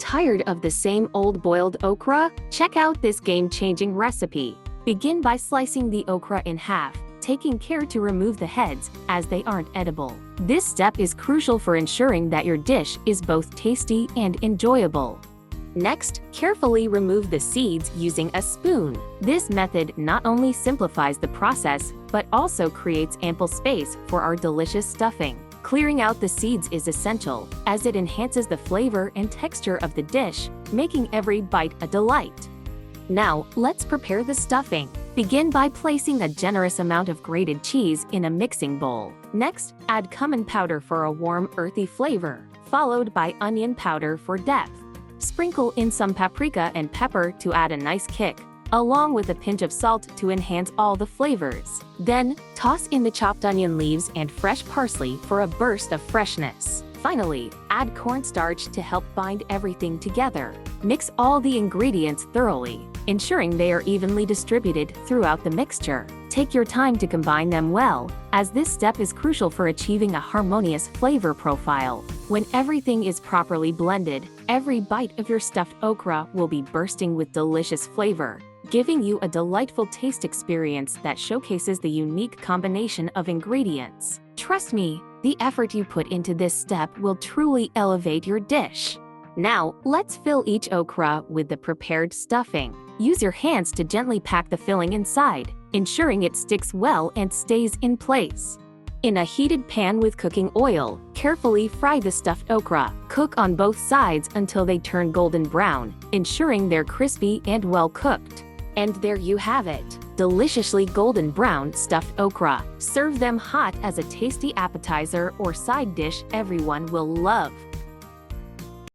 Tired of the same old boiled okra? Check out this game-changing recipe. Begin by slicing the okra in half, taking care to remove the heads, as they aren't edible. This step is crucial for ensuring that your dish is both tasty and enjoyable. Next, carefully remove the seeds using a spoon. This method not only simplifies the process, but also creates ample space for our delicious stuffing. Clearing out the seeds is essential, as it enhances the flavor and texture of the dish, making every bite a delight. Now, let's prepare the stuffing. Begin by placing a generous amount of grated cheese in a mixing bowl. Next, add cumin powder for a warm, earthy flavor, followed by onion powder for depth. Sprinkle in some paprika and pepper to add a nice kick, along with a pinch of salt to enhance all the flavors. Then, toss in the chopped onion leaves and fresh parsley for a burst of freshness. Finally, add cornstarch to help bind everything together. Mix all the ingredients thoroughly, ensuring they are evenly distributed throughout the mixture. Take your time to combine them well, as this step is crucial for achieving a harmonious flavor profile. When everything is properly blended, every bite of your stuffed okra will be bursting with delicious flavor, giving you a delightful taste experience that showcases the unique combination of ingredients. Trust me, the effort you put into this step will truly elevate your dish. Now, let's fill each okra with the prepared stuffing. Use your hands to gently pack the filling inside, ensuring it sticks well and stays in place. In a heated pan with cooking oil, carefully fry the stuffed okra. Cook on both sides until they turn golden brown, ensuring they're crispy and well cooked. And there you have it, deliciously golden brown stuffed okra. Serve them hot as a tasty appetizer or side dish everyone will love.